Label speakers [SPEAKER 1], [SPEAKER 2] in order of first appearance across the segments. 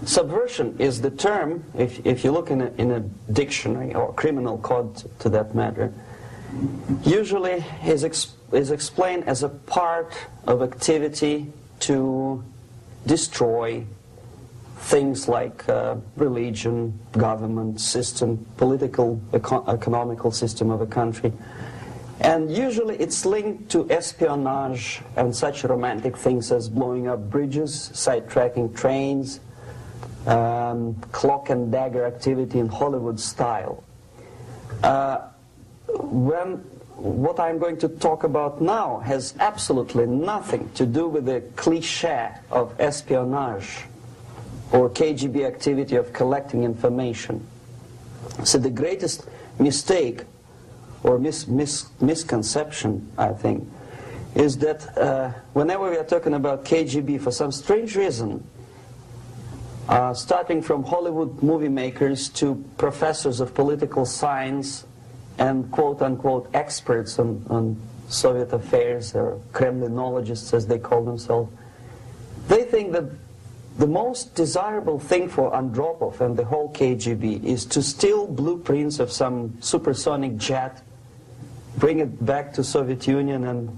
[SPEAKER 1] Subversion is the term, if you look in a dictionary or criminal code to that matter, usually is explained as a part of activity to destroy things like religion, government system, political, economical system of a country. And usually it's linked to espionage and such romantic things as blowing up bridges, sidetracking trains, cloak and dagger activity in Hollywood style. What I'm going to talk about now has absolutely nothing to do with the cliché of espionage or KGB activity of collecting information. So the greatest mistake or misconception, I think, is that whenever we are talking about KGB, for some strange reason, starting from Hollywood movie makers to professors of political science and quote-unquote experts on Soviet affairs, or Kremlinologists as they call themselves, they think that the most desirable thing for Andropov and the whole KGB is to steal blueprints of some supersonic jet, bring it back to Soviet Union and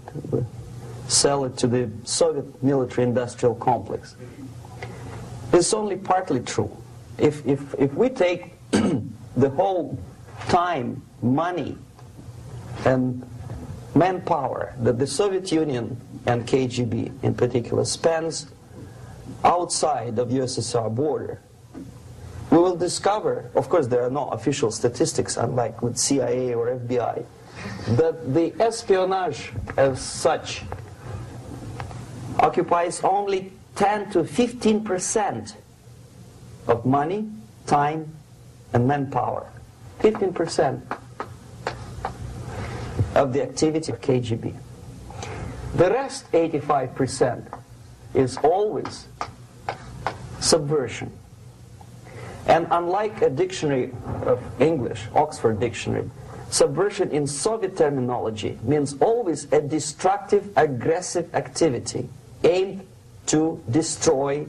[SPEAKER 1] sell it to the Soviet military-industrial complex. It's only partly true. If we take the whole time, money, and manpower that the Soviet Union and KGB in particular spends outside of USSR border, we will discover, of course there are no official statistics unlike with CIA or FBI, that the espionage as such occupies only 10 to 15% of money, time, and manpower. 15% of the activity of KGB. The rest, 85%, is always subversion. And unlike a dictionary of English, Oxford Dictionary, subversion in Soviet terminology means always a destructive, aggressive activity aimed to destroy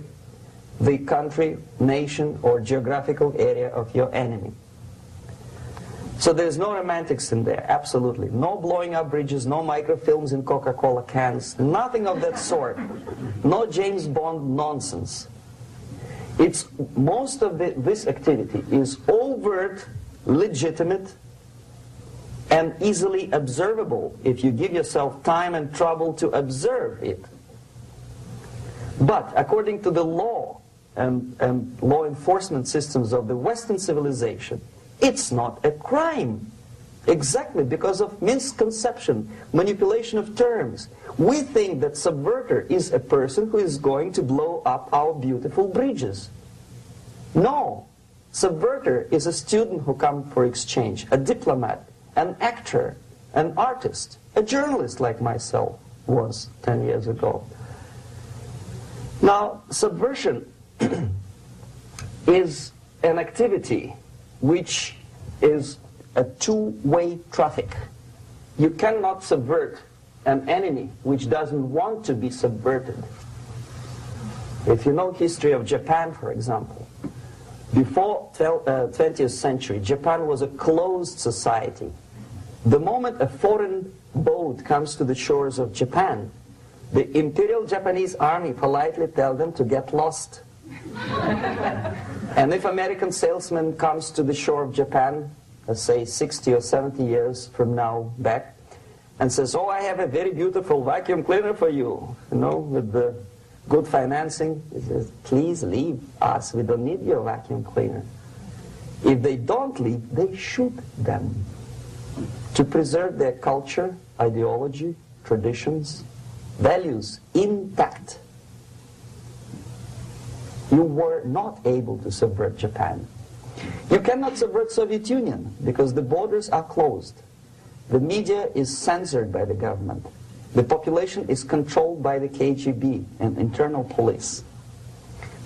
[SPEAKER 1] the country, nation, or geographical area of your enemy. So there's no romantics in there, absolutely. No blowing up bridges, no microfilms in Coca-Cola cans, nothing of that sort. No James Bond nonsense. Most of this activity is overt, legitimate, and easily observable if you give yourself time and trouble to observe it. But according to the law and law enforcement systems of the Western civilization, it's not a crime. Exactly because of misconception, manipulation of terms. We think that subverter is a person who is going to blow up our beautiful bridges. No. Subverter is a student who comes for exchange, a diplomat, an actor, an artist, a journalist like myself was 10 years ago. Now, subversion is an activity which is a two-way traffic. You cannot subvert an enemy which doesn't want to be subverted. If you know history of Japan, for example, before 20th century, Japan was a closed society. The moment a foreign boat comes to the shores of Japan, the Imperial Japanese Army politely tells them to get lost. And if American salesman comes to the shore of Japan, let's say 60 or 70 years from now back, and says, oh, I have a very beautiful vacuum cleaner for you, with the good financing, he says, please leave us, we don't need your vacuum cleaner. If they don't leave, they shoot them to preserve their culture, ideology, traditions, values intact. You were not able to subvert Japan. You cannot subvert Soviet Union because the borders are closed. The media is censored by the government. The population is controlled by the KGB and internal police.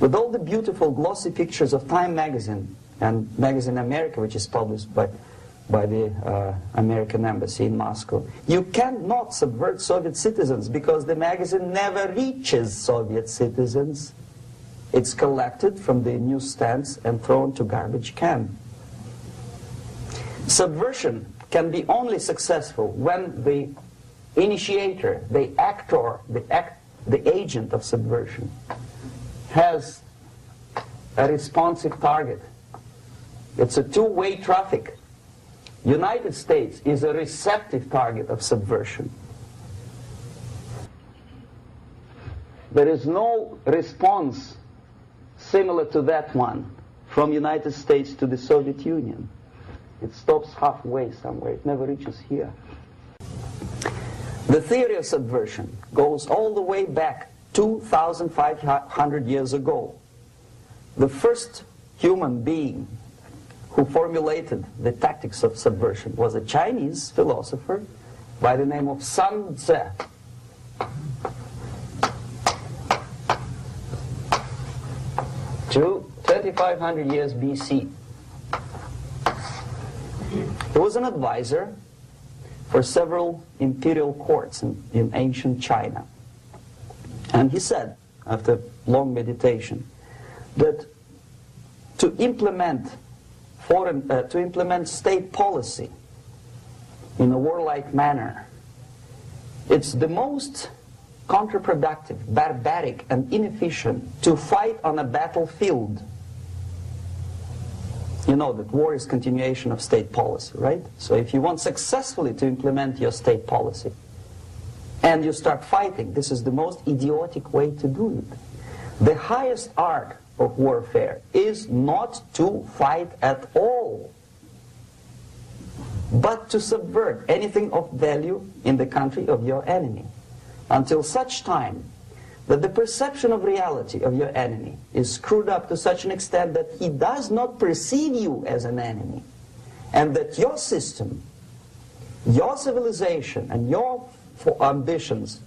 [SPEAKER 1] With all the beautiful glossy pictures of Time magazine and Magazine America, which is published by the American embassy in Moscow, you cannot subvert Soviet citizens because the magazine never reaches Soviet citizens. it's collected from the newsstands and thrown to garbage can. Subversion can be only successful when the initiator, the actor, the agent of subversion has a responsive target. It's a two-way traffic. United States is a receptive target of subversion. There is no response similar to that one from United States to the Soviet Union. It stops halfway somewhere. It never reaches here. The theory of subversion goes all the way back 2,500 years ago. The first human being who formulated the tactics of subversion was a Chinese philosopher by the name of Sun Tzu. 2,500 years BC. He was an advisor for several imperial courts in ancient China. And he said, after long meditation, that to implement state policy in a warlike manner, it's the most counterproductive, barbaric, and inefficient to fight on a battlefield. You know that war is continuation of state policy, right? So if you want successfully to implement your state policy and you start fighting, this is the most idiotic way to do it. The highest art of warfare is not to fight at all, but to subvert anything of value in the country of your enemy, until such time that the perception of reality of your enemy is screwed up to such an extent that he does not perceive you as an enemy, and that your system, your civilization, and your ambitions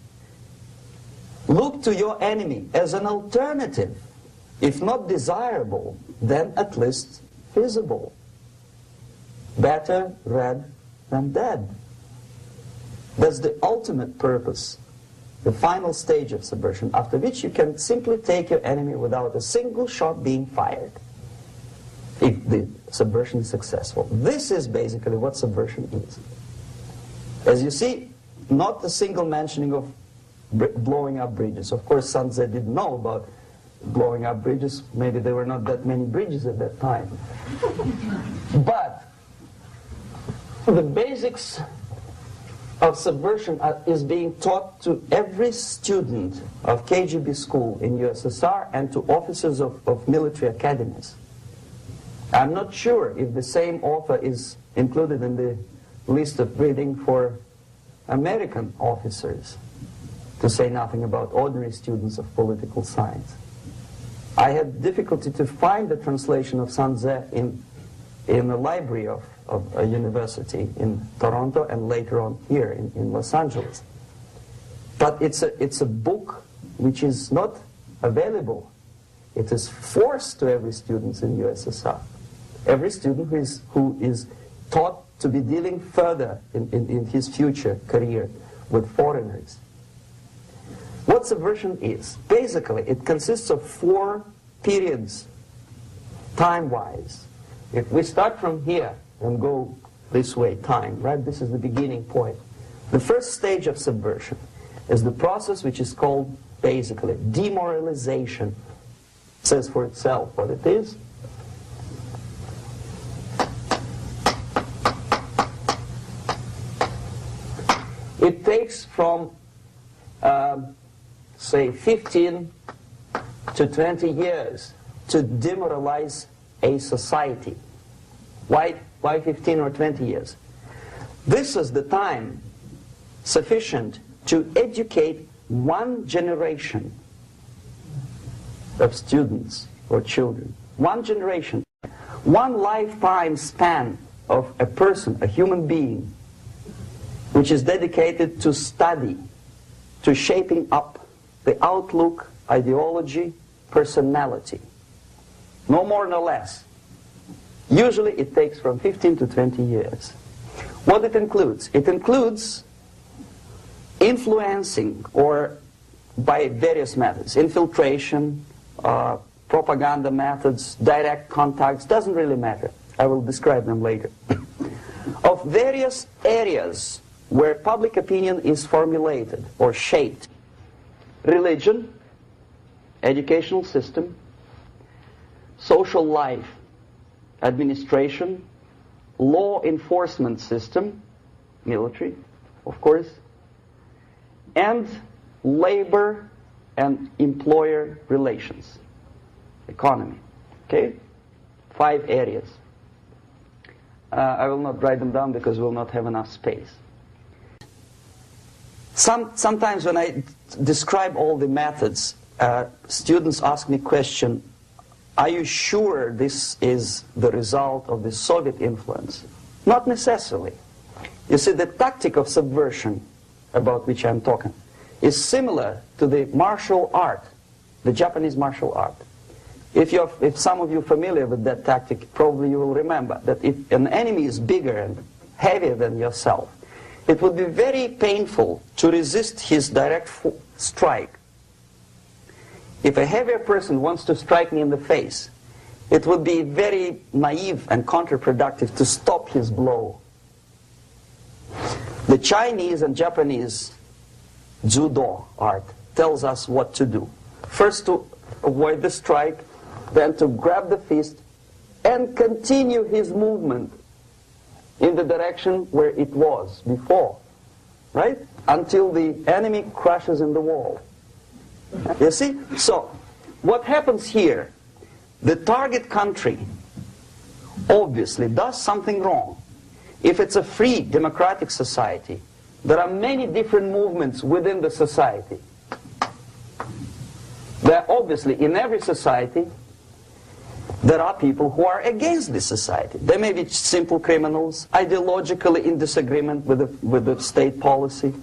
[SPEAKER 1] look to your enemy as an alternative, if not desirable, then at least feasible. Better red than dead. That's the ultimate purpose, the final stage of subversion, after which you can simply take your enemy without a single shot being fired, if the subversion is successful. This is basically what subversion is. As you see, not a single mentioning of blowing up bridges. Of course, Sun Tzu didn't know about blowing up bridges. Maybe there were not that many bridges at that time. But the basics of subversion is being taught to every student of KGB school in USSR and to officers of military academies. I'm not sure if the same author is included in the list of reading for American officers, to say nothing about ordinary students of political science. I had difficulty to find the translation of Sun Tzu in the library of a university in Toronto and later on here in Los Angeles. But it's a book which is not available. It is forced to every student in USSR. Every student who is taught to be dealing further in his future career with foreigners. What subversion is? Basically, it consists of 4 periods, time-wise. If we start from here and go this way, time, right? This is the beginning point. The first stage of subversion is the process which is called, basically, demoralization. It says for itself what it is. It takes from, say, 15 to 20 years to demoralize a society. Why 15 or 20 years? This is the time sufficient to educate one generation of students or children. One generation. One lifetime span of a person, a human being, which is dedicated to study, to shaping up the outlook, ideology, personality. No more, no less. Usually it takes from 15 to 20 years. What it includes? It includes influencing, or by various methods, infiltration, propaganda methods, direct contacts, doesn't really matter. I will describe them later. Of various areas where public opinion is formulated or shaped. Religion, educational system, social life, administration, law enforcement system, military, of course, and labor and employer relations, economy. Okay? 5 areas. I will not write them down because we will not have enough space. Sometimes when I describe all the methods, students ask me question, are you sure this is the result of the Soviet influence? Not necessarily. You see, the tactic of subversion, about which I'm talking, is similar to the martial art, the Japanese martial art. If some of you are familiar with that tactic, probably you will remember that if an enemy is bigger and heavier than yourself, it would be very painful to resist his direct strike. If a heavier person wants to strike me in the face, it would be very naive and counterproductive to stop his blow. The Chinese and Japanese judo art tells us what to do. First to avoid the strike, then to grab the fist and continue his movement in the direction where it was before, right? Until the enemy crashes in the wall. You see? So, what happens here? The target country obviously does something wrong. If it's a free democratic society, there are many different movements within the society. There are obviously, in every society, there are people who are against this society. They may be simple criminals, ideologically in disagreement with the state policy,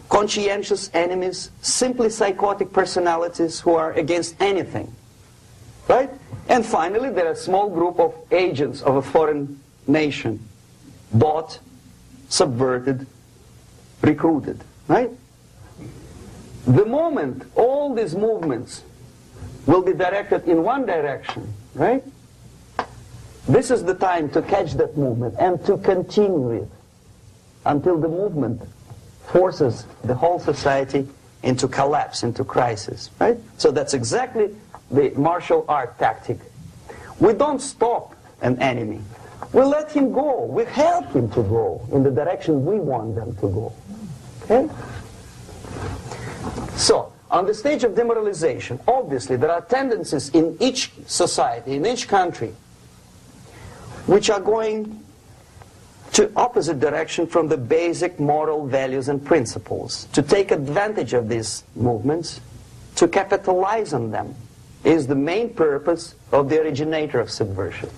[SPEAKER 1] conscientious enemies, simply psychotic personalities who are against anything. Right? And finally, there are a small group of agents of a foreign nation, bought, subverted, recruited. Right? The moment all these movements will be directed in one direction, right? This is the time to catch that movement and to continue it until the movement forces the whole society into collapse, into crisis, right? So that's exactly the martial art tactic. We don't stop an enemy. We let him go. We help him to go in the direction we want them to go. Okay? So, on the stage of demoralization, obviously there are tendencies in each society, in each country, which are going to opposite direction from the basic moral values and principles. To take advantage of these movements, to capitalize on them, is the main purpose of the originator of subversion.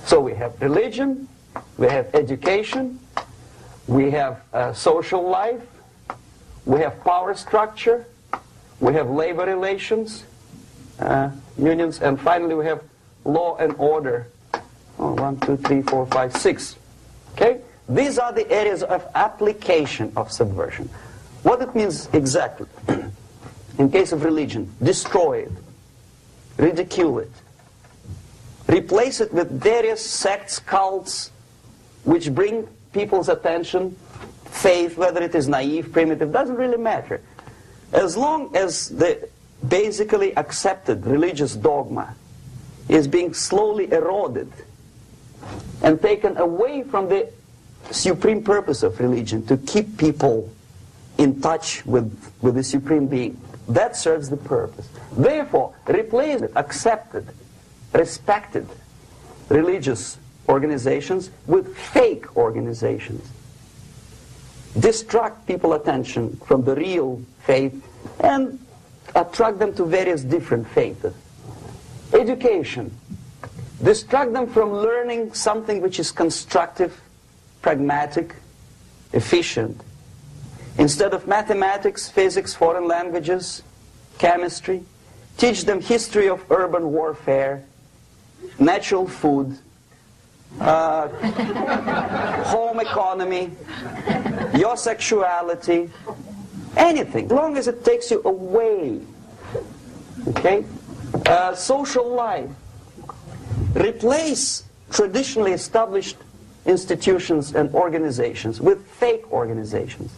[SPEAKER 1] So we have religion, we have education, we have social life, we have power structure, we have labor relations, unions, and finally we have law and order. 1, 2, 3, 4, 5, 6. Okay? These are the areas of application of subversion. What it means exactly? In case of religion, destroy it, ridicule it, replace it with various sects, cults, which bring people's attention, faith, whether it is naive, primitive, doesn't really matter. As long as the basically accepted religious dogma is being slowly eroded and taken away from the supreme purpose of religion, to keep people in touch with the supreme being, that serves the purpose. Therefore, replace it, accepted, respected religious organizations with fake organizations. Distract people's attention from the real faith and attract them to various different faiths. Education. Distract them from learning something which is constructive, pragmatic, efficient. Instead of mathematics, physics, foreign languages, chemistry, teach them history of urban warfare, natural food, home economy, your sexuality, anything, as long as it takes you away, okay, Social life. Replace traditionally established institutions and organizations with fake organizations.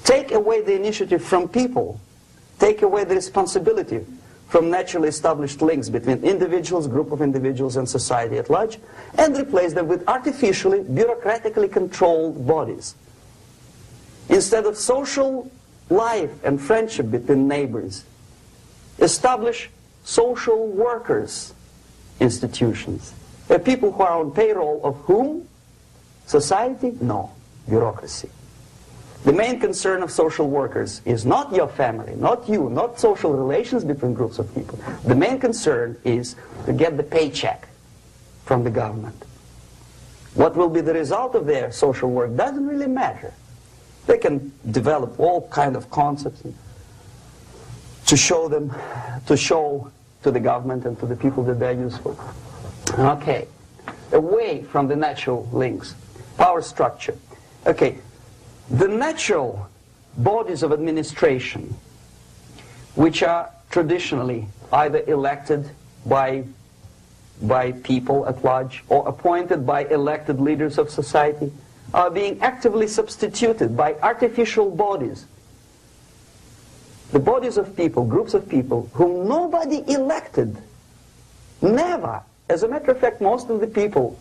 [SPEAKER 1] Take away the initiative from people. Take away the responsibility from naturally established links between individuals, group of individuals, and society at large, and replace them with artificially, bureaucratically controlled bodies. Instead of social life and friendship between neighbors, establish social workers institutions. People who are on payroll of whom? Society? No. Bureaucracy. The main concern of social workers is not your family, not you, not social relations between groups of people. The main concern is to get the paycheck from the government. What will be the result of their social work doesn't really matter. They can develop all kind of concepts to show to the government and to the people that they're useful. Okay, away from the natural links. Power structure. Okay, the natural bodies of administration, which are traditionally either elected by people at large or appointed by elected leaders of society, are being actively substituted by artificial bodies. The bodies of people, groups of people, whom nobody elected. Never. As a matter of fact, most of the people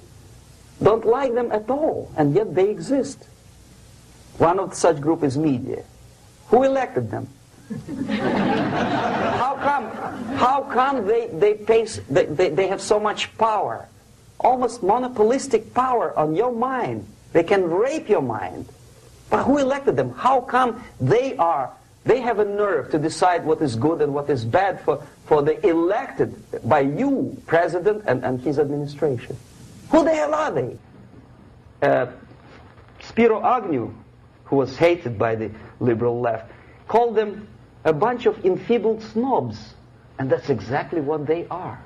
[SPEAKER 1] don't like them at all, and yet they exist. One of such group is media. Who elected them? How come they have so much power? Almost monopolistic power on your mind. They can rape your mind. But who elected them? How come they have a nerve to decide what is good and what is bad for the elected by you, president, and his administration? Who the hell are they? Spiro Agnew, who was hated by the liberal left, called them a bunch of enfeebled snobs. And that's exactly what they are.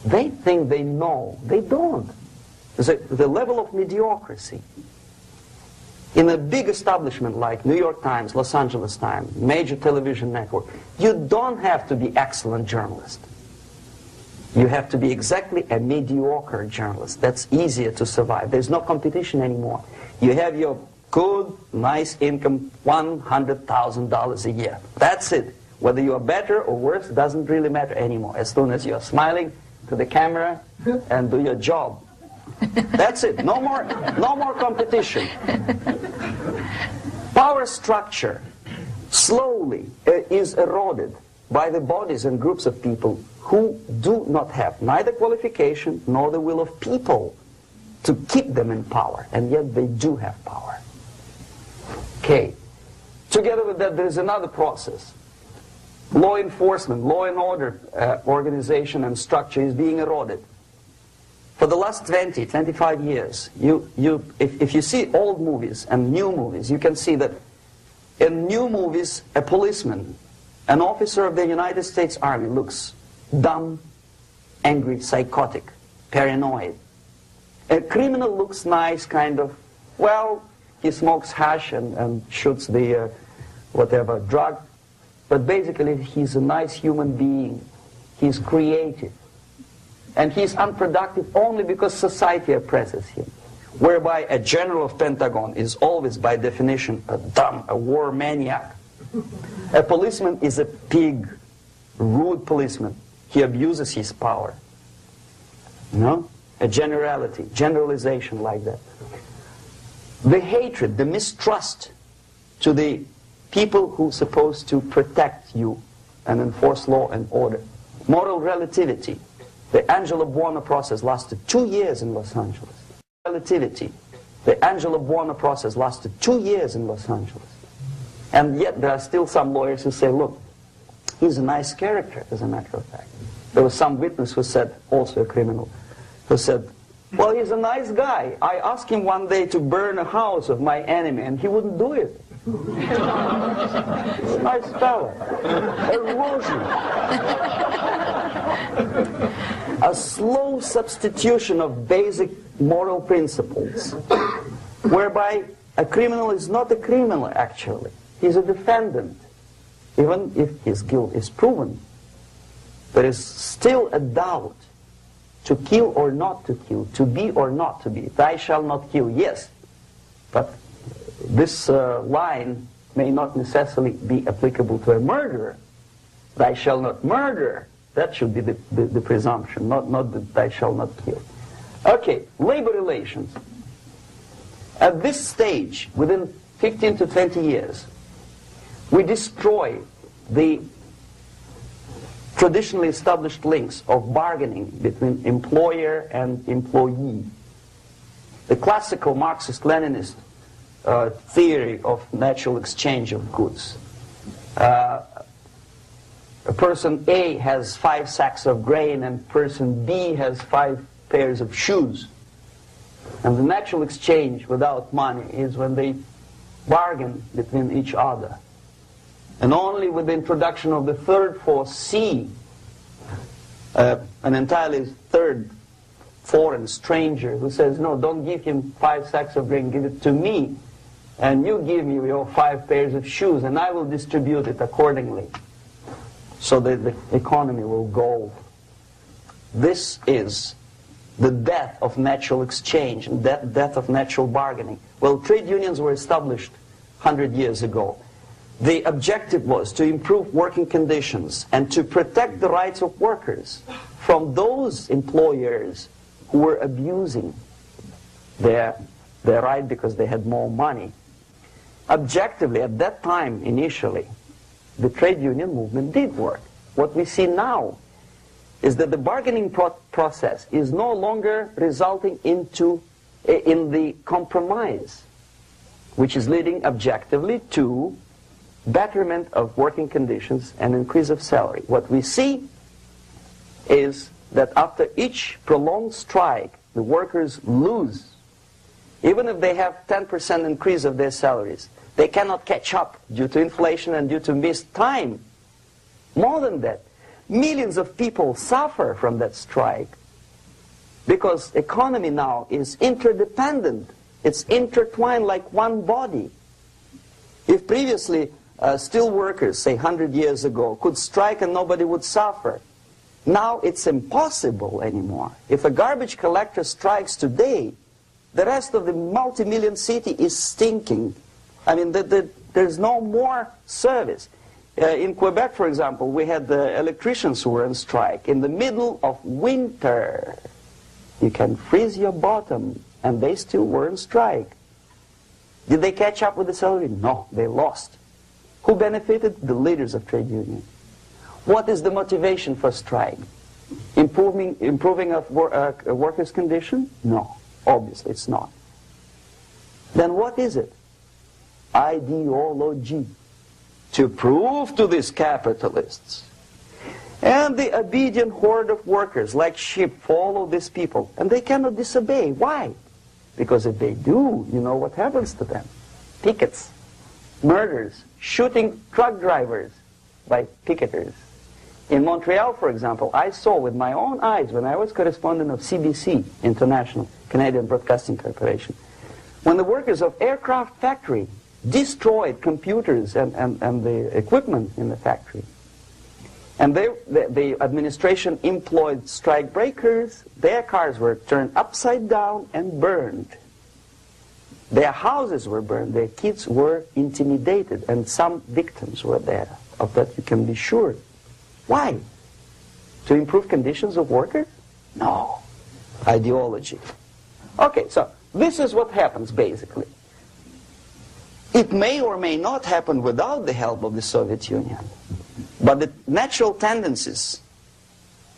[SPEAKER 1] They think they know. They don't. The level of mediocrity. In a big establishment like New York Times, Los Angeles Times, major television network, you don't have to be excellent journalist. You have to be exactly a mediocre journalist. That's easier to survive. There's no competition anymore. You have your good, nice income, $100,000 a year. That's it. Whether you are better or worse doesn't really matter anymore. As soon as you're smiling to the camera and do your job. That's it. No more competition. Power structure slowly is eroded by the bodies and groups of people who do not have neither qualification nor the will of people to keep them in power, and yet they do have power. Okay. Together with that, there is another process. Law enforcement, law and order organization and structure is being eroded. For the last 20, 25 years, if you see old movies and new movies, you can see that in new movies, a policeman, an officer of the United States Army looks dumb, angry, psychotic, paranoid. A criminal looks nice, kind of, well, he smokes hash and shoots the whatever drug, but basically he's a nice human being. He's creative. And he's unproductive only because society oppresses him. Whereby a general of Pentagon is always, by definition, a war maniac. A policeman is a pig, rude policeman. He abuses his power. You know? A generalization like that. The hatred, the mistrust to the people who are supposed to protect you and enforce law and order. Moral relativity. The Angelo Buono process lasted 2 years in Los Angeles. Relativity. The Angelo Buono process lasted 2 years in Los Angeles. And yet there are still some lawyers who say, look, he's a nice character, as a matter of fact. There was some witness who said, also a criminal, who said, well, he's a nice guy. I asked him one day to burn a house of my enemy, and he wouldn't do it. He's a nice fellow. Erosion. A slow substitution of basic moral principles, whereby a criminal is not a criminal, actually. He's a defendant. even if his guilt is proven, there is still a doubt to kill or not to kill, to be or not to be. Thou shalt not kill, yes, but this line may not necessarily be applicable to a murderer. Thou shalt not murder. That should be the presumption, not that thou shalt not kill. Okay, labor relations. At this stage, within 15 to 20 years, we destroy the traditionally established links of bargaining between employer and employee. The classical Marxist-Leninist theory of natural exchange of goods. Person A has 5 sacks of grain and person B has 5 pairs of shoes. And the natural exchange without money is when they bargain between each other. And only with the introduction of the third force, C, an entirely third foreign stranger who says, no, don't give him 5 sacks of grain, give it to me, and you give me your 5 pairs of shoes, and I will distribute it accordingly, so that the economy will go. This is the death of natural exchange, and death of natural bargaining. Well, trade unions were established 100 years ago. The objective was to improve working conditions and to protect the rights of workers from those employers who were abusing their right because they had more money. Objectively, at that time, initially, the trade union movement did work. What we see now is that the bargaining process is no longer resulting in the compromise, which is leading objectively to betterment of working conditions and increase of salary. What we see is that after each prolonged strike, the workers lose. Even if they have 10% increase of their salaries, they cannot catch up due to inflation and due to missed time. More than that, millions of people suffer from that strike because economy now is interdependent. It's intertwined like one body. If previously steel workers, say 100 years ago, could strike and nobody would suffer, now it's impossible anymore. If a garbage collector strikes today, the rest of the multi-million city is stinking. I mean, there's no more service. In Quebec, for example, we had the electricians who were on strike in the middle of winter. You can freeze your bottom, and they still were on strike. Did they catch up with the salary? No, they lost. Who benefited? The leaders of trade unions. What is the motivation for strike? Improving of workers' condition? No, obviously it's not. Then what is it? Ideology. To prove to these capitalists. And the obedient horde of workers, like sheep, follow these people. And they cannot disobey. Why? Because if they do, you know what happens to them. Pickets, murders, shooting truck drivers by picketers. In Montreal, for example, I saw with my own eyes when I was correspondent of CBC, International, Canadian Broadcasting Corporation, when the workers of aircraft factory destroyed computers and the equipment in the factory. And the administration employed strike breakers. Their cars were turned upside down and burned. Their houses were burned. Their kids were intimidated. And some victims were there. Of that you can be sure. Why? To improve conditions of workers? No. Ideology. Okay, so this is what happens basically. It may or may not happen without the help of the Soviet Union. But the natural tendencies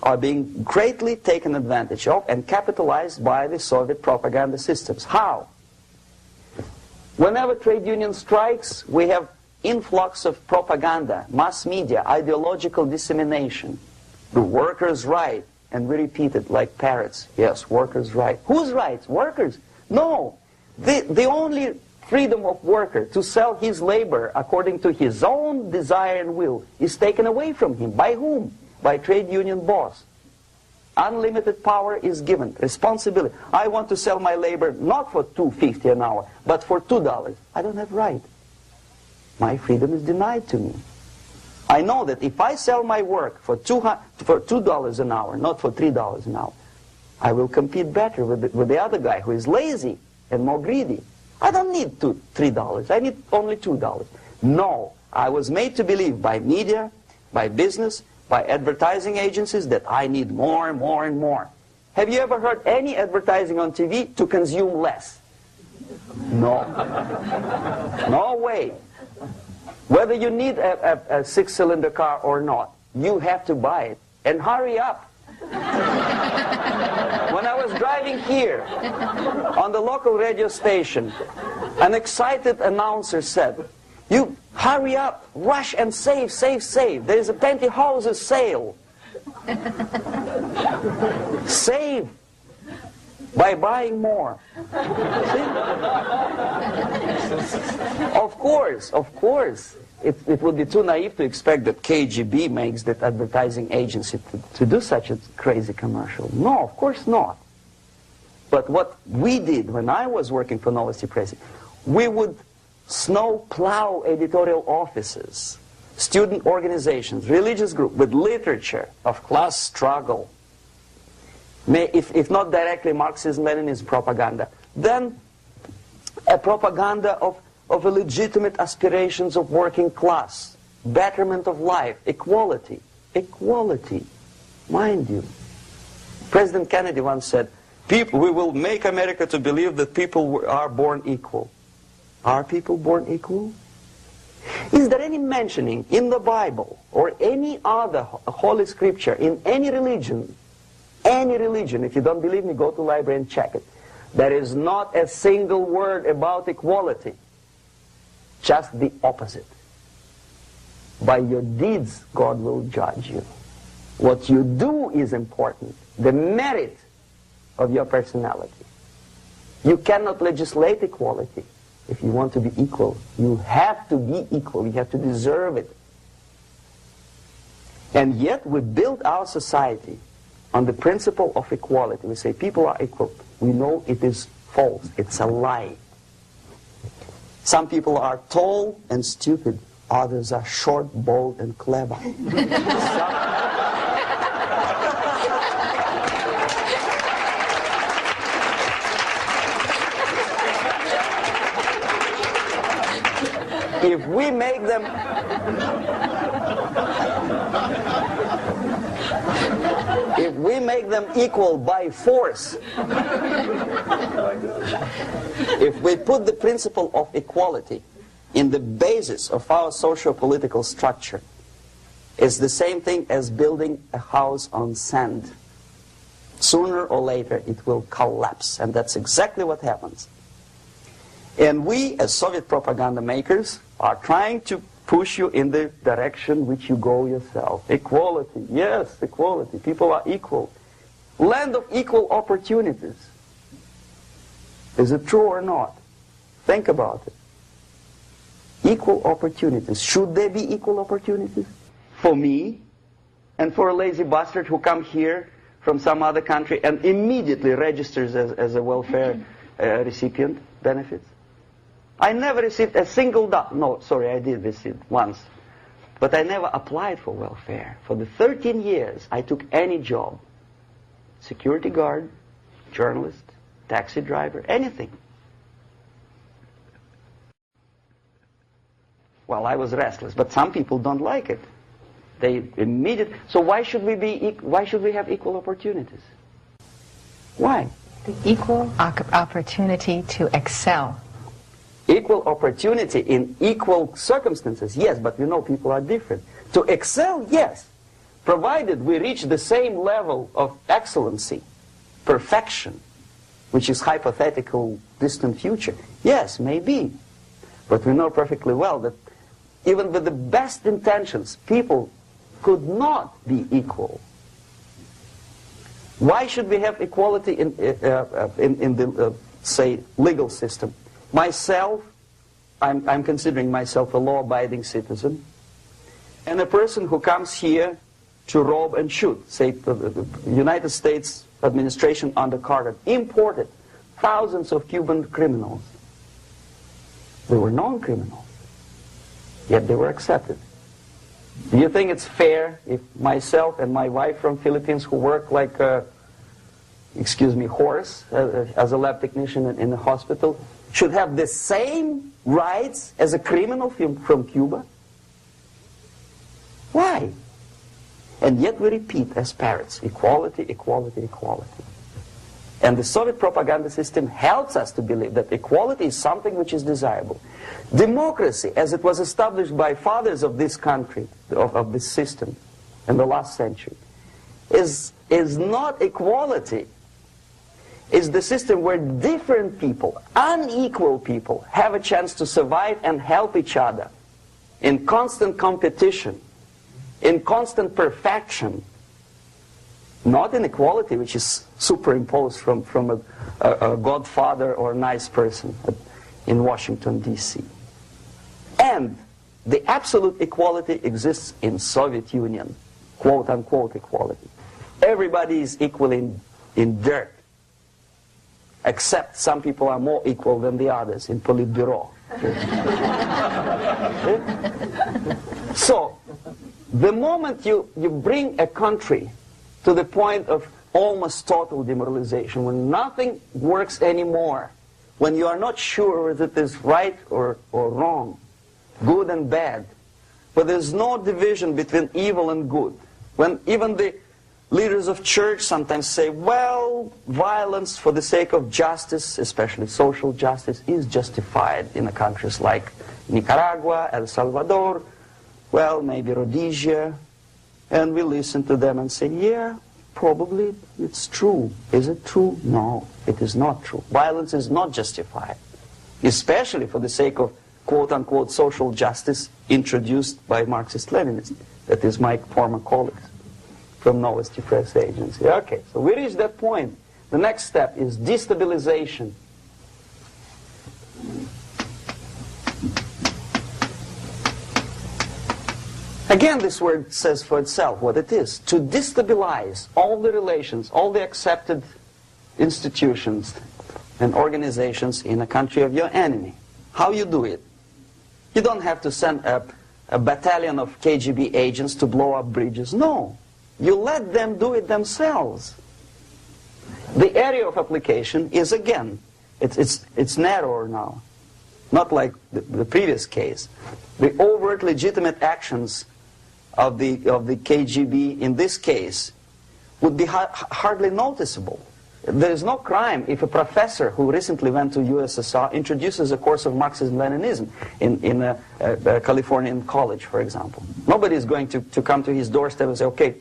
[SPEAKER 1] are being greatly taken advantage of and capitalized by the Soviet propaganda systems. How? Whenever trade union strikes, we have influx of propaganda, mass media, ideological dissemination. The workers' right, and we repeat it like parrots. Yes, workers' right. Whose rights? Workers? No. The only freedom of worker to sell his labor according to his own desire and will is taken away from him. By whom? By trade union boss. Unlimited power is given. Responsibility. I want to sell my labor not for $2.50 an hour, but for $2. I don't have right. My freedom is denied to me. I know that if I sell my work for $2 an hour, not for $3 an hour, I will compete better with the other guy who is lazy and more greedy. I don't need $3. I need only $2. No, I was made to believe by media, by business, by advertising agencies that I need more and more and more. Have you ever heard any advertising on TV to consume less? No. No way. Whether you need a six-cylinder car or not, you have to buy it. And hurry up. When I was driving here on the local radio station, an excited announcer said, "You hurry up, rush and save, save, save. There is a pantyhose sale." Save by buying more. See? Of course. It would be too naive to expect that KGB makes that advertising agency to do such a crazy commercial. No, of course not. But what we did when I was working for Novosti Press, we would snow plow editorial offices, student organizations, religious groups with literature of class struggle. If not directly Marxism-Leninism propaganda, then a propaganda of a legitimate aspirations of working class, betterment of life, equality. Equality, mind you. President Kennedy once said, we will make America to believe that people are born equal. Are people born equal? Is there any mentioning in the Bible or any other holy scripture in any religion, if you don't believe me, go to the library and check it, there is not a single word about equality. Just the opposite. By your deeds, God will judge you. What you do is important. The merit of your personality. You cannot legislate equality. If you want to be equal, you have to be equal. You have to deserve it. And yet we build our society on the principle of equality. We say people are equal. We know it is false. It's a lie. Some people are tall and stupid. Others are short, bold, and clever. If we make them equal by force, if we put the principle of equality in the basis of our socio-political structure, it's the same thing as building a house on sand. Sooner or later it will collapse, and that's exactly what happens. And we, as Soviet propaganda makers, are trying to push you in the direction which you go yourself. Equality, yes, equality. People are equal. Land of equal opportunities. Is it true or not? Think about it. Equal opportunities. Should there be equal opportunities? For me, and for a lazy bastard who come here from some other country and immediately registers as a welfare recipient benefits? I never received a single dollar. No, sorry, I did receive once. But I never applied for welfare. For the 13 years, I took any job. Security guard, journalist, taxi driver, anything. Well, I was restless, but some people don't like it. They immediately. So why should we have equal opportunities? Why?
[SPEAKER 2] The equal opportunity to excel.
[SPEAKER 1] Equal opportunity in equal circumstances, yes, but you know people are different. To excel, yes, provided we reach the same level of excellency, perfection, which is hypothetical, distant future. Yes, maybe. But we know perfectly well that even with the best intentions, people could not be equal. Why should we have equality in the, say, legal system? Myself, I'm considering myself a law-abiding citizen, and a person who comes here to rob and shoot, say the United States administration under Carter, imported thousands of Cuban criminals. They were non-criminals, yet they were accepted. Do you think it's fair if myself and my wife from Philippines, who work like a, excuse me, horse as a lab technician in the hospital, should have the same rights as a criminal from Cuba? Why? And yet we repeat as parrots, equality, equality, equality. And the Soviet propaganda system helps us to believe that equality is something which is desirable. Democracy, as it was established by fathers of this country, of this system in the last century, is not equality. It's the system where different people, unequal people, have a chance to survive and help each other in constant competition, in constant perfection. Not inequality, which is superimposed from a godfather or a nice person in Washington, D.C. And the absolute equality exists in Soviet Union, quote-unquote equality. Everybody is equal in dirt, except some people are more equal than the others in Politburo. So, the moment you bring a country to the point of almost total demoralization, when nothing works anymore, when you are not sure whether it is right or wrong, good and bad, but there's no division between evil and good, when even the leaders of church sometimes say, well, violence for the sake of justice, especially social justice, is justified in countries like Nicaragua, El Salvador, well, maybe Rhodesia. And we listen to them and say, yeah, probably it's true. Is it true? No, it is not true. Violence is not justified, especially for the sake of quote-unquote social justice introduced by Marxist-Leninists. That is my former colleagues from Novosti Press Agency. Okay, so we reached that point. The next step is destabilization. Again, this word says for itself what it is. To destabilize all the relations, all the accepted institutions and organizations in a country of your enemy. How you do it? You don't have to send a battalion of KGB agents to blow up bridges. No. You let them do it themselves. The area of application is, again, it's narrower now. Not like the previous case. The overt legitimate actions of the KGB in this case would be hardly noticeable. There is no crime if a professor who recently went to USSR introduces a course of Marxism-Leninism in a Californian college, for example. Nobody is going to come to his doorstep and say, okay,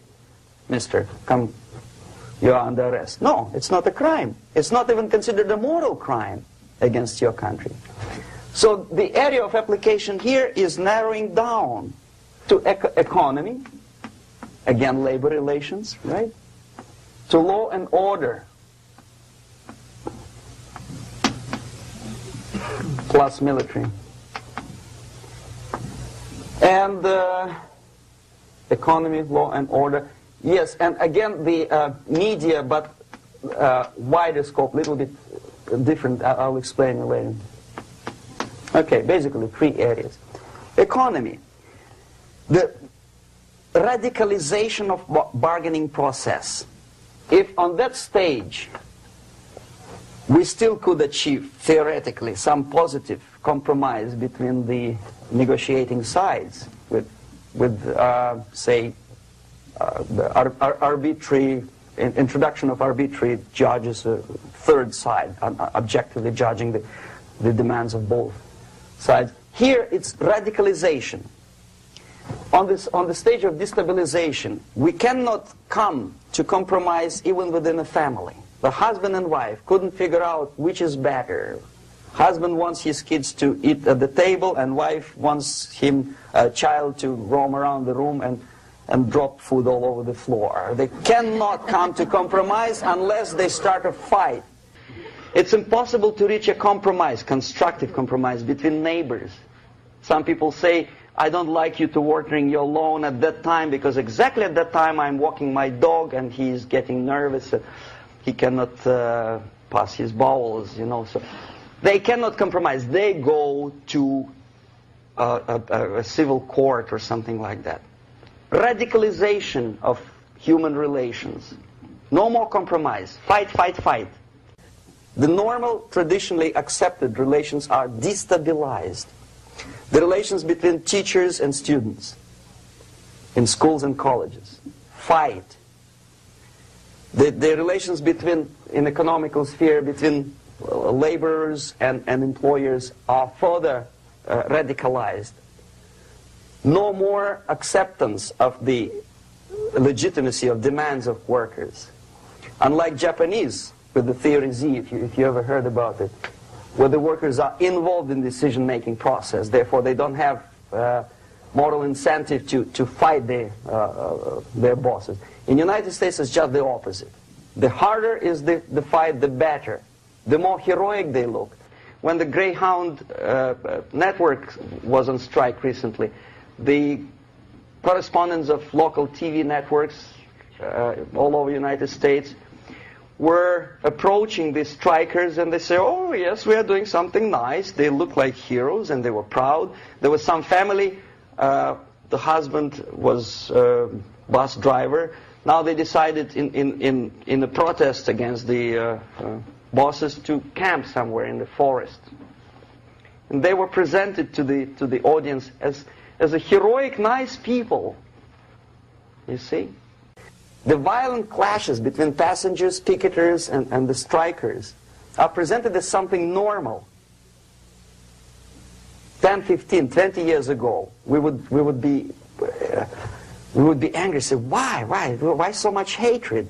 [SPEAKER 1] mister, come, you are under arrest. No, it's not a crime. It's not even considered a moral crime against your country. So the area of application here is narrowing down to economy, again labor relations, right? To law and order, plus military. And economy, law and order. Yes, and again the media, but wider scope, little bit different. I'll explain it later. Okay, basically 3 areas. Economy. The radicalization of bargaining process. If on that stage we still could achieve, theoretically, some positive compromise between the negotiating sides with say, the arbitrary introduction of arbitrary judges, a third side, objectively judging the demands of both sides. Here it's radicalization. On the stage of destabilization, we cannot come to compromise even within a family. The husband and wife couldn't figure out which is better. Husband wants his kids to eat at the table, and wife wants a child to roam around the room and drop food all over the floor. They cannot come to compromise unless they start a fight. It's impossible to reach a compromise, constructive compromise, between neighbors. Some people say, I don't like you to watering your lawn at that time because exactly at that time I'm walking my dog and he's getting nervous. He cannot pass his bowels, you know. So they cannot compromise. They go to a civil court or something like that. radicalization of human relations. No more compromise. Fight, fight, fight. The normal, traditionally accepted relations are destabilized. The relations between teachers and students in schools and colleges. Fight. The relations between, in economical sphere, between laborers and employers are further radicalized. No more acceptance of the legitimacy of demands of workers. Unlike Japanese, with the theory Z, if you ever heard about it, where the workers are involved in the decision-making process, therefore they don't have moral incentive to fight their bosses. In the United States, it's just the opposite. The harder is the fight, the better. The more heroic they look. When the Greyhound network was on strike recently, the correspondents of local TV networks all over the United States were approaching the strikers, and they say, oh yes, we are doing something nice. They look like heroes, and they were proud. There was some family, the husband was bus driver. Now they decided in a protest against the bosses to camp somewhere in the forest. And they were presented to the audience as a heroic, nice people. You see? The violent clashes between passengers, picketers, and the strikers are presented as something normal. 10, 15, 20 years ago, we would be angry, say, why so much hatred?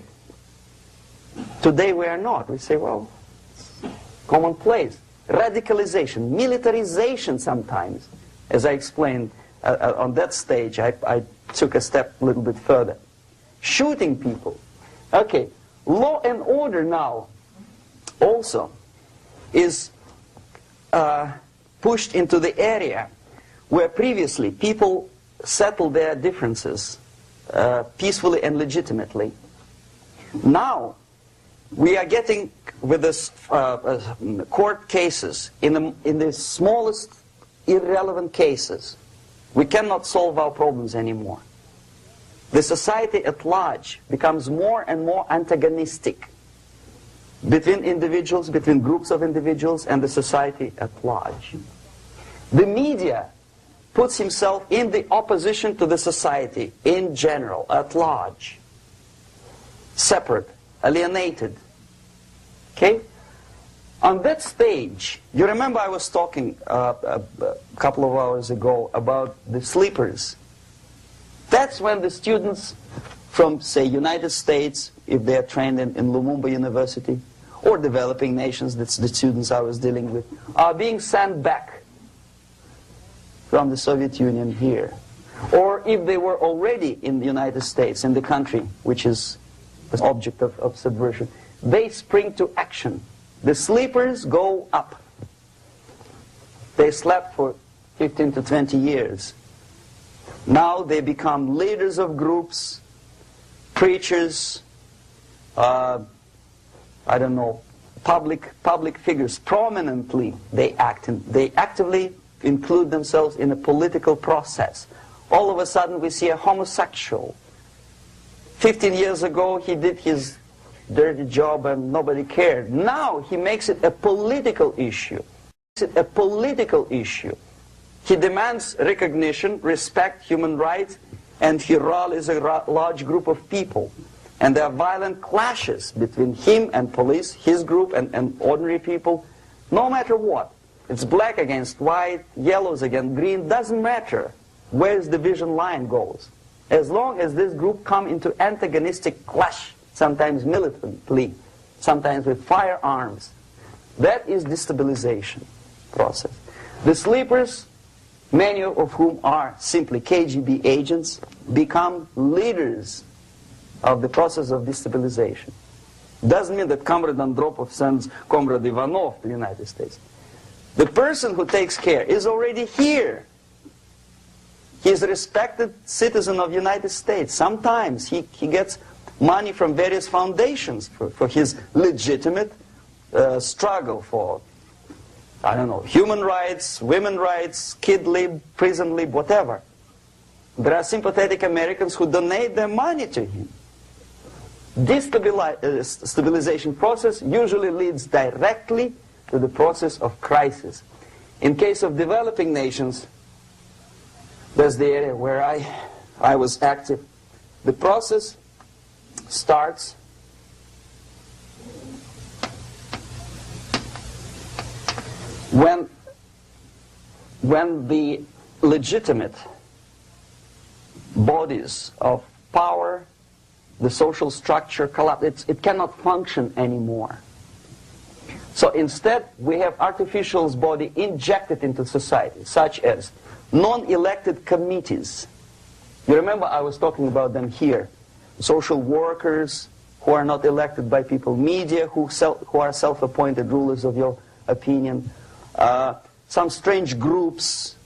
[SPEAKER 1] Today we are not. We say, well, commonplace. Radicalization, militarization sometimes. As I explained on that stage, I took a step a little bit further. Shooting people. Okay, law and order now also is pushed into the area where previously people settled their differences peacefully and legitimately. Now we are getting, with this court cases, in the smallest irrelevant cases, we cannot solve our problems anymore. The society at large becomes more and more antagonistic between individuals, between groups of individuals, and the society at large. The media puts himself in the opposition to the society in general, at large. Separate, alienated. Okay? On that stage, you remember I was talking a couple of hours ago about the sleepers. That's when the students from, say, United States, if they are trained in Lumumba University, or developing nations, that's the students I was dealing with, are being sent back from the Soviet Union here. Or if they were already in the United States, in the country which is the object of subversion, they spring to action. The sleepers go up. They slept for 15 to 20 years. Now they become leaders of groups, preachers, I don't know, public figures. Prominently they actively include themselves in a political process. All of a sudden we see a homosexual. 15 years ago he did his dirty job and nobody cared. Now he makes it a political issue. He demands recognition, respect, human rights, and he rallies a large group of people. And there are violent clashes between him and police, his group and ordinary people, no matter what. It's black against white, yellows against green, doesn't matter where the division line goes. As long as this group come into antagonistic clash, sometimes militantly, sometimes with firearms, that is destabilization process. The sleepers, many of whom are simply KGB agents, become leaders of the process of destabilization. Doesn't mean that Comrade Andropov sends Comrade Ivanov to the United States. The person who takes care is already here. He is a respected citizen of the United States. Sometimes he gets money from various foundations for his legitimate struggle for, I don't know, human rights, women's rights, kid lib, prison lib, whatever. there are sympathetic Americans who donate their money to him. This stabilization process usually leads directly to the process of crisis. In case of developing nations, that's the area where I was active. The process starts when the legitimate bodies of power, the social structure collapse. It cannot function anymore. So instead, we have artificial body injected into society, such as non-elected committees. You remember I was talking about them here. Social workers who are not elected by people, media who are self-appointed rulers of your opinion, some strange groups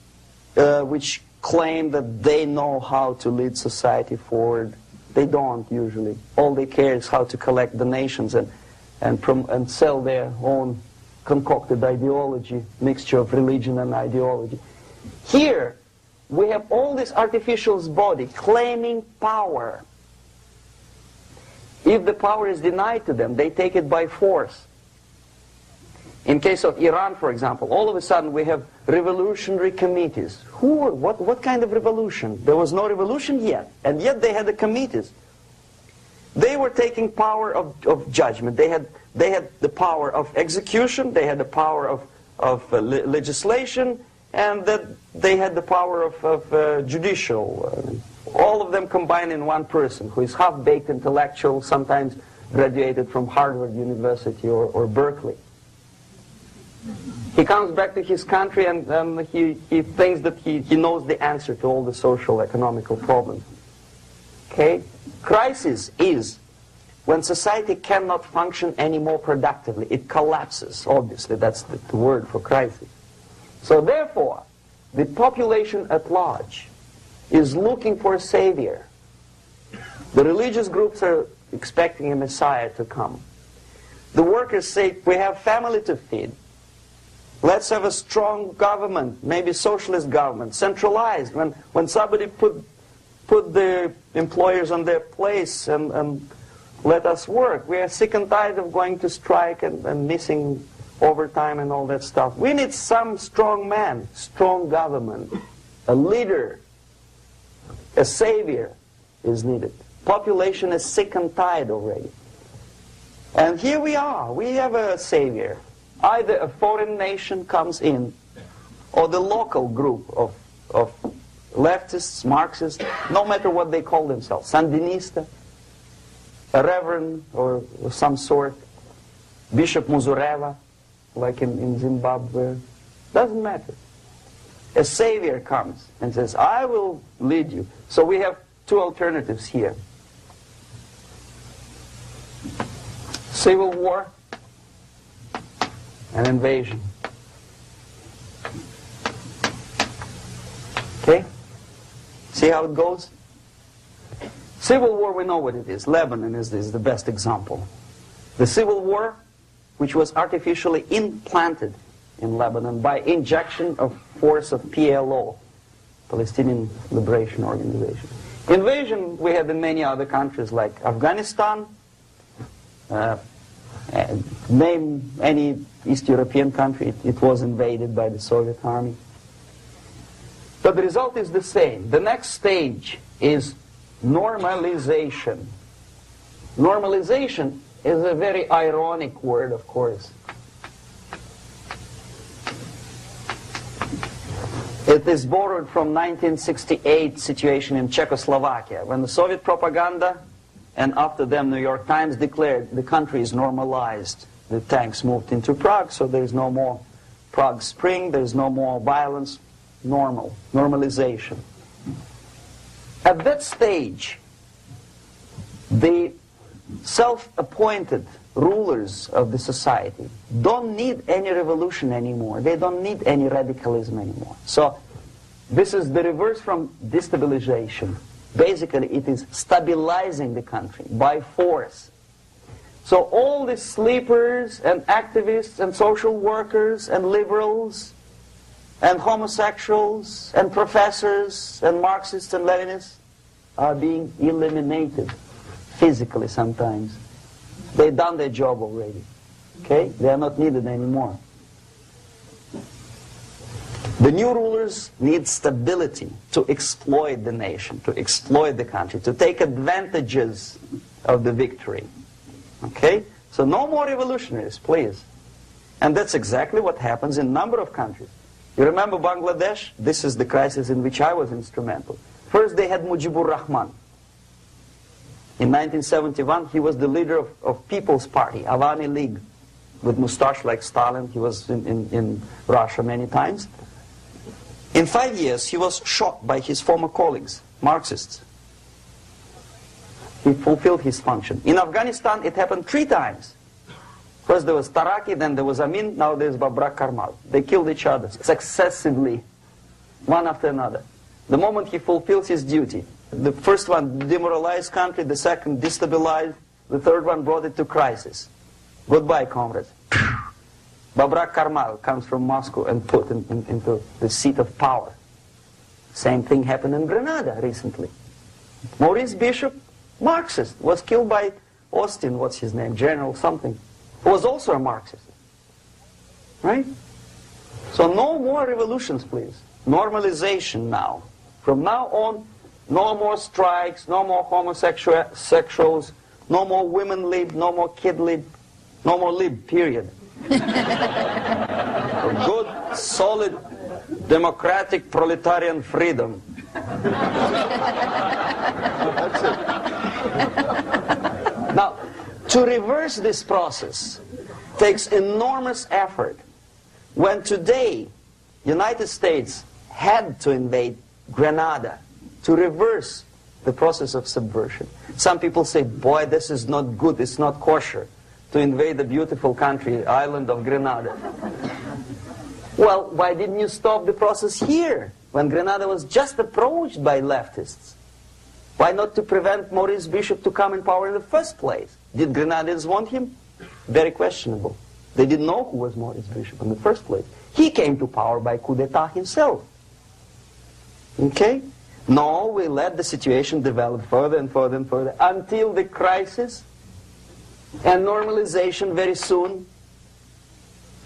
[SPEAKER 1] which claim that they know how to lead society forward. They don't usually. All they care is how to collect donations and sell their own concocted ideology, mixture of religion and ideology. Here, we have all this artificial body claiming power. If the power is denied to them, they take it by force. In case of Iran, for example, all of a sudden we have revolutionary committees. What kind of revolution? There was no revolution yet, and yet they had the committees. They were taking power of judgment. They had the power of execution, they had the power of legislation, and that they had the power of judicial. All of them combined in one person, who is half-baked intellectual, sometimes graduated from Harvard University or Berkeley. He comes back to his country and he thinks that he knows the answer to all the social, economical problems. Okay? Crisis is when society cannot function any more productively. It collapses, obviously. That's the word for crisis. So therefore, the population at large is looking for a savior. The religious groups are expecting a Messiah to come. The workers say, we have family to feed. Let's have a strong government, maybe socialist government, centralized. When somebody put the employers on their place and let us work. We are sick and tired of going to strike and missing overtime and all that stuff. We need some strong man, strong government, a leader, a savior is needed. Population is sick and tired already. And here we are. We have a savior. Either a foreign nation comes in, or the local group of leftists, Marxists, no matter what they call themselves, Sandinista, a reverend or some sort, Bishop Muzureva, like in Zimbabwe, doesn't matter. A savior comes and says, I will lead you. So we have two alternatives here. Civil war and invasion. Okay? See how it goes? Civil war, we know what it is. Lebanon is the best example. The civil war, which was artificially implanted in Lebanon by injection of force of PLO, Palestinian Liberation Organization. Invasion we have in many other countries like Afghanistan, name any East European country, it was invaded by the Soviet army. But the result is the same. The next stage is normalization. Normalization is a very ironic word, of course. It is borrowed from 1968 situation in Czechoslovakia, when the Soviet propaganda and after them New York Times declared the country is normalized. The tanks moved into Prague, so there is no more Prague Spring, there is no more violence. Normalization. At that stage, the self-appointed rulers of the society don't need any revolution anymore. They don't need any radicalism anymore. So this is the reverse from destabilization. Basically, it is stabilizing the country by force. So all the sleepers and activists and social workers and liberals and homosexuals and professors and Marxists and Leninists are being eliminated physically sometimes. They've done their job already. Okay? They are not needed anymore. The new rulers need stability to exploit the nation, to exploit the country, to take advantages of the victory. Okay? So no more revolutionaries, please. And that's exactly what happens in a number of countries. You remember Bangladesh? This is the crisis in which I was instrumental. First they had Mujibur Rahman. In 1971 he was the leader of People's Party, Awami League, with mustache like Stalin. He was in Russia many times. In 5 years he was shot by his former colleagues, Marxists. He fulfilled his function. In Afghanistan it happened 3 times. First there was Taraki, then there was Amin, now there's Babrak Karmal. They killed each other successively, one after another. The moment he fulfills his duty, the first one demoralized country, the second destabilized, the third one brought it to crisis. Goodbye, comrades. Babrak Karmal comes from Moscow and put into the seat of power. Same thing happened in Grenada recently. Maurice Bishop, Marxist, was killed by Austin, what's his name, General something, who was also a Marxist. Right? So no more revolutions, please. Normalization now. From now on, no more strikes, no more homosexuals, no more women lib, no more kid lib, no more lib, period. A good, solid, democratic, proletarian freedom. That's it. Now, to reverse this process takes enormous effort. When today, United States had to invade Grenada to reverse the process of subversion. Some people say, boy, this is not good, it's not kosher to invade the beautiful country, island of Grenada. Well, why didn't you stop the process here, when Grenada was just approached by leftists? Why not to prevent Maurice Bishop to come in power in the first place? Did Grenadians want him? Very questionable. They didn't know who was Maurice Bishop in the first place. He came to power by coup d'etat himself. Okay? No, we let the situation develop further and further and further until the crisis and normalization very soon.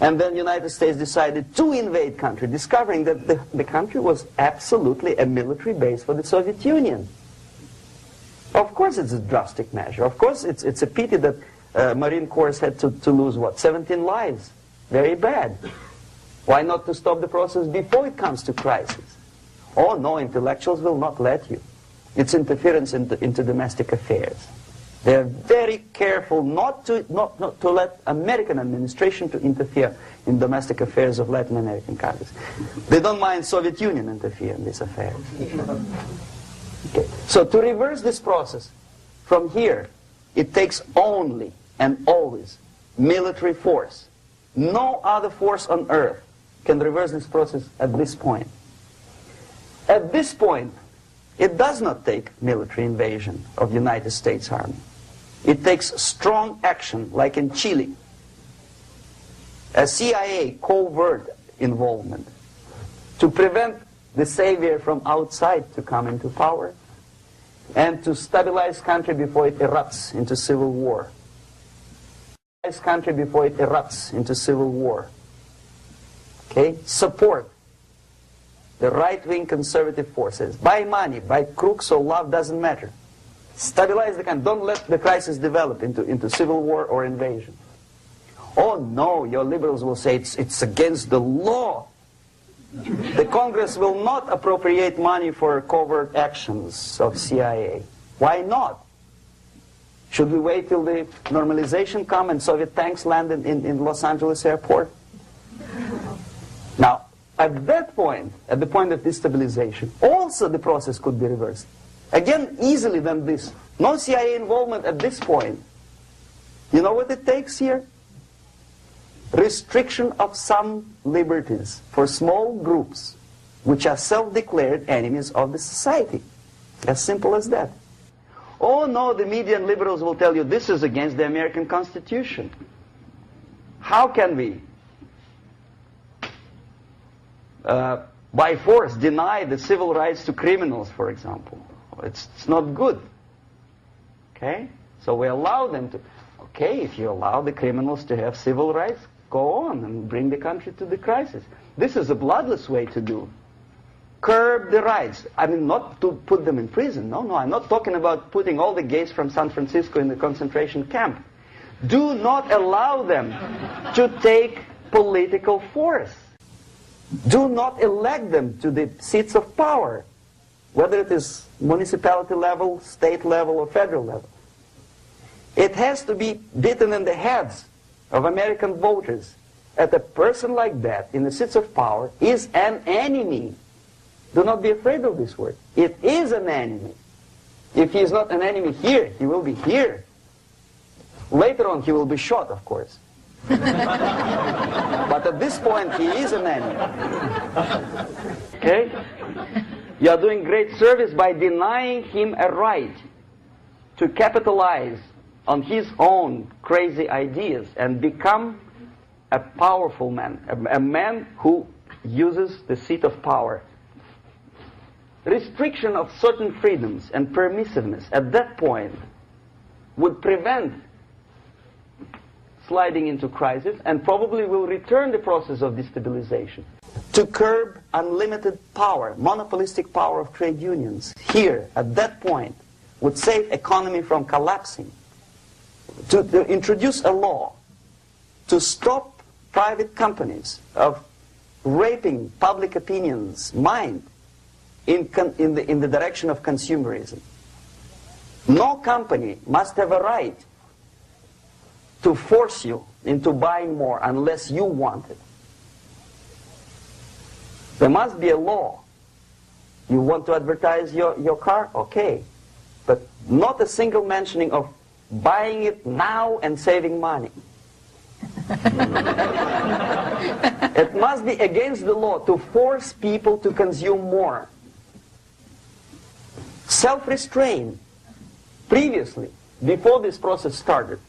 [SPEAKER 1] And then the United States decided to invade country, discovering that the country was absolutely a military base for the Soviet Union. Of course it's a drastic measure. Of course it's a pity that Marine Corps had to lose, what, 17 lives. Very bad. Why not to stop the process before it comes to crisis? Oh no, intellectuals will not let you. It's interference into domestic affairs. They're very careful not to let American administration to interfere in domestic affairs of Latin American countries. They don't mind Soviet Union interfere in these affairs. Okay. So to reverse this process from here, it takes only and always military force. No other force on earth can reverse this process at this point. At this point, it does not take military invasion of the United States Army. It takes strong action, like in Chile, a CIA covert involvement to prevent the savior from outside to come into power and to stabilize country before it erupts into civil war. Country before it erupts into civil war. Okay? Support the right-wing conservative forces. By money, by crooks or love, doesn't matter. Stabilize the country. Don't let the crisis develop into civil war or invasion. Oh no, your liberals will say it's against the law. The Congress will not appropriate money for covert actions of CIA. Why not? Should we wait till the normalization come and Soviet tanks land in Los Angeles airport? Now, at that point, at the point of destabilization, also the process could be reversed. Again, easily than this. No CIA involvement at this point. You know what it takes here? Restriction of some liberties for small groups which are self-declared enemies of the society. As simple as that. Oh no, the media and liberals will tell you this is against the American Constitution. How can we
[SPEAKER 3] by force deny the civil rights to criminals, for example. It's not good. Okay? So we allow them to... Okay, if you allow the criminals to have civil rights, go on and bring the country to the crisis. This is a bloodless way to do. Curb the rights. I mean, not to put them in prison. No, I'm not talking about putting all the gays from San Francisco in the concentration camp. Do not allow them to take political force. Do not elect them to the seats of power, whether it is municipality level, state level, or federal level. It has to be beaten in the heads of American voters that a person like that in the seats of power is an enemy. Do not be afraid of this word. It is an enemy. If he is not an enemy here, he will be here. Later on, he will be shot, of course. But at this point, he is an enemy. Okay? You are doing great service by denying him a right to capitalize on his own crazy ideas and become a powerful man, a man who uses the seat of power. Restriction of certain freedoms and permissiveness at that point would prevent sliding into crisis and probably will return the process of destabilization. To curb unlimited power, monopolistic power of trade unions, here, at that point, would save economy from collapsing. To introduce a law to stop private companies of raping public opinion's mind in the direction of consumerism. No company must have a right to force you into buying more unless you want it. There must be a law. You want to advertise your car? Okay. But not a single mentioning of buying it now and saving money. It must be against the law to force people to consume more. Self-restraint. Previously, before this process started,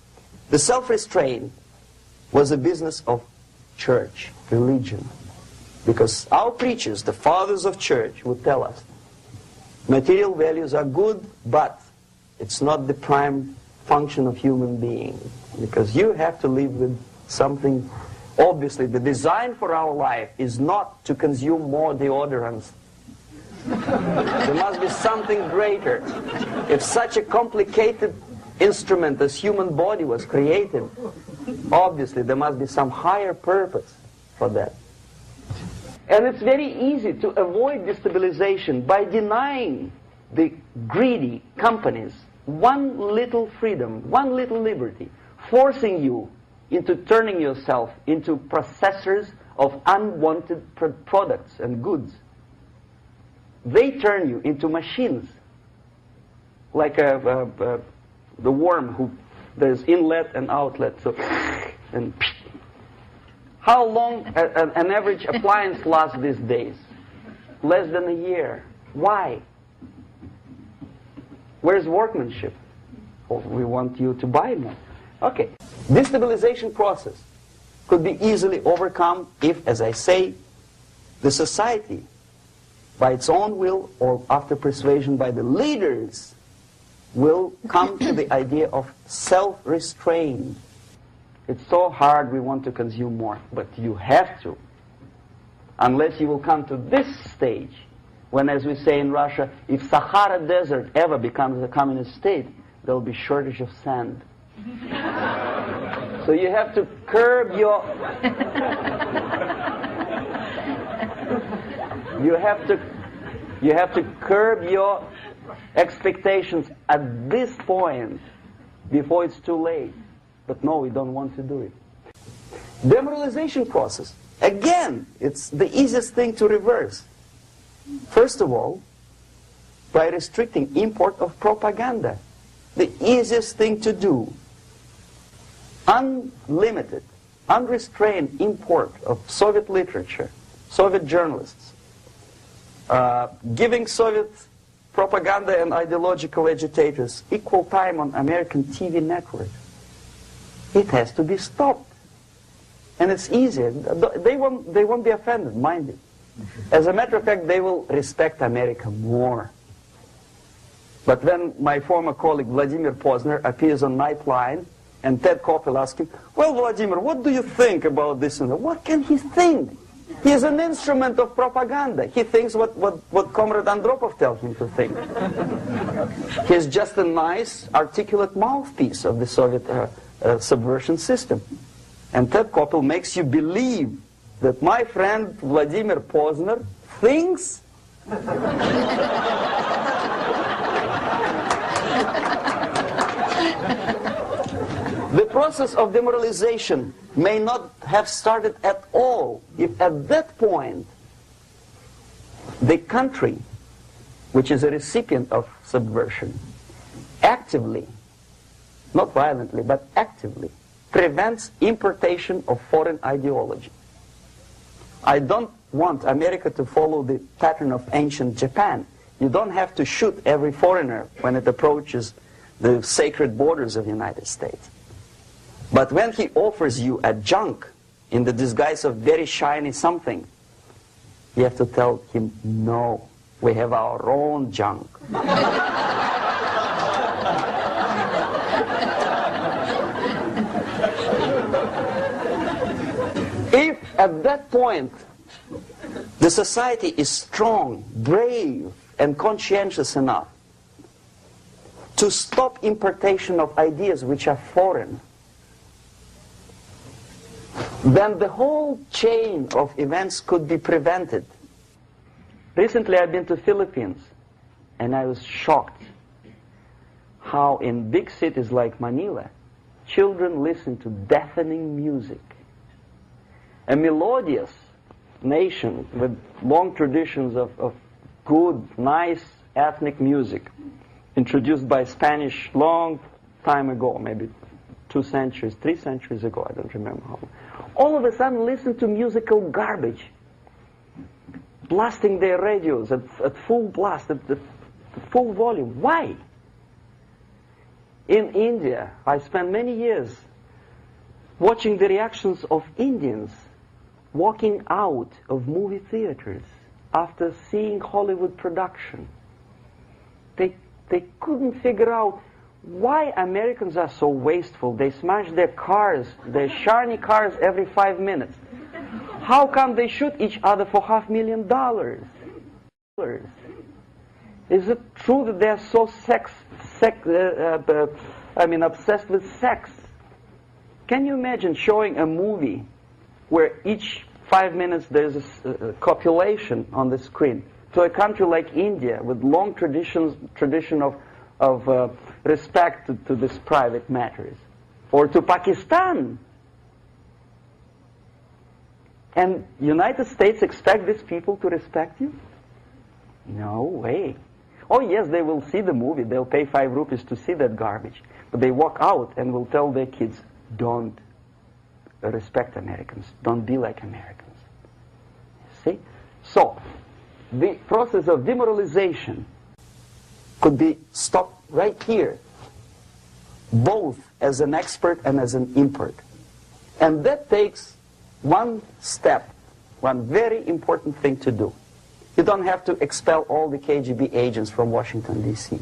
[SPEAKER 3] the self-restraint was a business of church, religion. Because our preachers, the fathers of church, would tell us, material values are good, but it's not the prime function of human being. Because you have to live with something. Obviously, the design for our life is not to consume more deodorants. There must be something greater. If such a complicated instrument as human body was created, obviously there must be some higher purpose for that. And it's very easy to avoid destabilization by denying the greedy companies one little freedom, one little liberty, forcing you into turning yourself into processors of unwanted products and goods. They turn you into machines, like the worm who there's inlet and outlet. So, and how long an average appliance lasts these days? Less than a year. Why? Where's workmanship? Oh, we want you to buy more. Okay. Destabilization process could be easily overcome if, as I say, the society, by its own will or after persuasion by the leaders, will come to the idea of self-restraint. It's so hard we want to consume more, but you have to. Unless you will come to this stage, when, as we say in Russia, if Sahara Desert ever becomes a communist state, there will be shortage of sand. So you have to curb your... You have to curb your expectations at this point before it's too late. But no, we don't want to do it. Demoralization process. Again, it's the easiest thing to reverse. First of all, by restricting import of propaganda. The easiest thing to do. Unlimited, unrestrained import of Soviet literature, Soviet journalists, giving Soviet propaganda and ideological agitators equal time on American TV network. It has to be stopped. And it's easy. They won't be offended, mind it.
[SPEAKER 1] As a matter of fact, they will respect America more. But when my former colleague Vladimir Posner appears on Nightline, and Ted Koppel asks him, well, Vladimir, what do you think about this? And that? What can he think? He's an instrument of propaganda. He thinks what Comrade Andropov tells him to think. He's just a nice, articulate mouthpiece of the Soviet subversion system. And Ted Koppel makes you believe that my friend Vladimir Posner thinks the process of demoralization may not have started at all if at that point the country, which is a recipient of subversion, actively, not violently, but actively, prevents importation of foreign ideology. I don't want America to follow the pattern of ancient Japan. You don't have to shoot every foreigner when it approaches the sacred borders of the United States. But when he offers you a junk in the disguise of very shiny something, you have to tell him, no, we have our own junk. If at that point the society is strong, brave, and conscientious enough to stop importation of ideas which are foreign, then the whole chain of events could be prevented. Recently I've been to Philippines, and I was shocked how in big cities like Manila, children listen to deafening music. A melodious nation with long traditions of good, nice ethnic music, introduced by Spanish long time ago, maybe 2 centuries, 3 centuries ago, I don't remember how long. All of a sudden listen to musical garbage, blasting their radios at full blast, at full volume. Why? In India, I spent many years watching the reactions of Indians walking out of movie theaters after seeing Hollywood production. They couldn't figure out why Americans are so wasteful. They smash their cars, their shiny cars, every 5 minutes. How come they shoot each other for $500,000? Is it true that they're so obsessed with sex? Can you imagine showing a movie where each 5 minutes there's a copulation on the screen to a country like India with long tradition of respect to these private matters, or to Pakistan? And United States expect these people to respect you? No way. Oh yes, they will see the movie, they'll pay 5 rupees to see that garbage, but they walk out and will tell their kids, don't respect Americans, don't be like Americans. See? So, the process of demoralization could be stopped right here, both as an expert and as an import. And that takes one step, one very important thing to do. You don't have to expel all the KGB agents from Washington, D.C.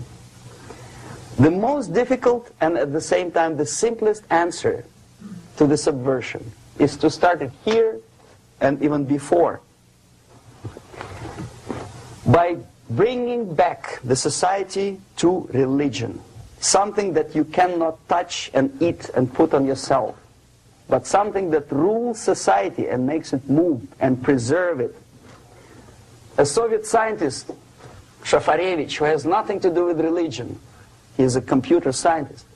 [SPEAKER 1] The most difficult and at the same time the simplest answer to the subversion is to start it here and even before, by bringing back the society to religion, something that you cannot touch and eat and put on yourself, but something that rules society and makes it move and preserve it. A Soviet scientist, Shafarevich, who has nothing to do with religion, he is a computer scientist,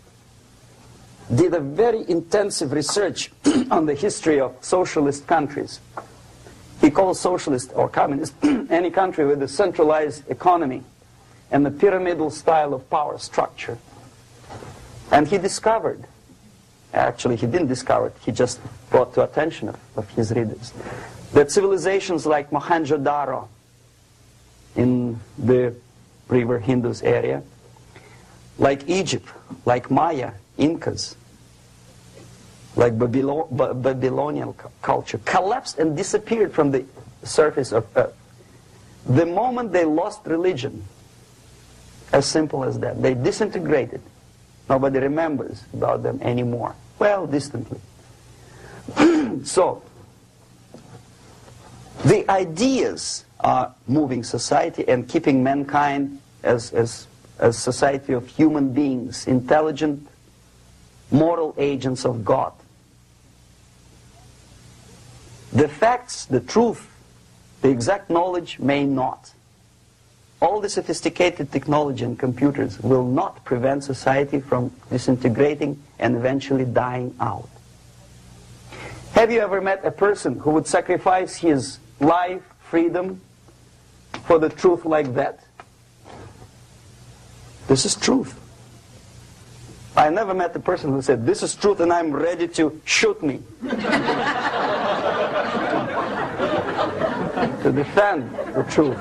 [SPEAKER 1] did a very intensive research on the history of socialist countries. He calls socialist or communist any country with a centralized economy and a pyramidal style of power structure. And he discovered, actually he didn't discover it, he just brought to attention of his readers, that civilizations like Mohenjo-Daro in the river Indus area, like Egypt, like Maya, Incas,
[SPEAKER 3] like Babylonian culture, collapsed and disappeared from the surface of earth. The moment they lost religion, as simple as that, they disintegrated. Nobody remembers about them anymore. Well, distantly. So, the ideas are moving society and keeping mankind as a society of human beings, intelligent, moral agents of God. The facts, the truth, the exact knowledge may not. All the sophisticated technology and computers will not prevent society from disintegrating and eventually dying out. Have you ever met a person who would sacrifice his life, freedom, for the truth like that? This is truth. I never met a person who said, this is truth and I'm ready to shoot me. To defend the truth.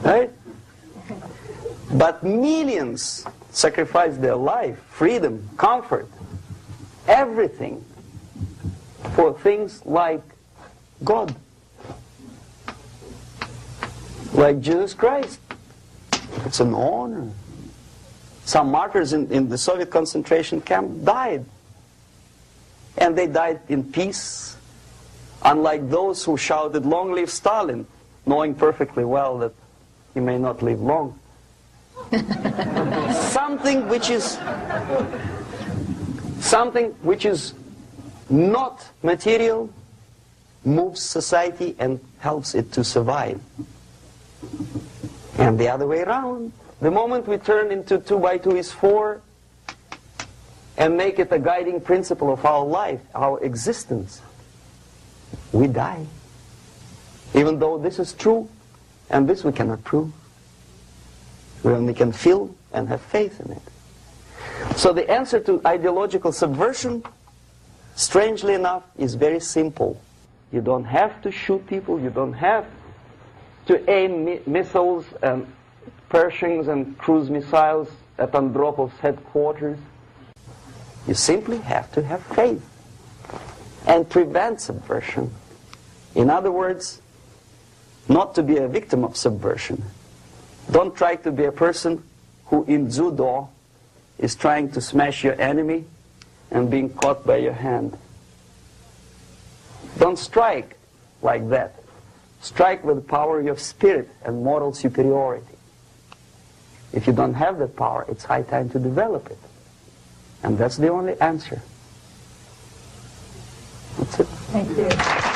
[SPEAKER 3] Right? But millions sacrifice their life, freedom, comfort, everything for things like God. Like Jesus Christ. It's an honor. Some martyrs in the Soviet concentration camp died. And they died in peace. Unlike those who shouted, "Long live Stalin," knowing perfectly well that he may not live long. Something which is not material moves society and helps it to survive. And the other way around. The moment we turn into 2 by 2 is 4 and make it a guiding principle of our life, our existence, we die. Even though this is true, and this we cannot prove. We only can feel and have faith in it. So the answer to ideological subversion, strangely enough, is very simple. You don't have to shoot people, you don't have to aim missiles and Pershings and cruise missiles at Andropov's headquarters. You simply have to have faith and prevent subversion. In other words, not to be a victim of subversion. Don't try to be a person who in judo is trying to smash your enemy and being caught by your hand. Don't strike like that. Strike with the power of your spirit and moral superiority. If you don't have that power, it's high time to develop it. And that's the only answer. That's it.
[SPEAKER 2] Thank you.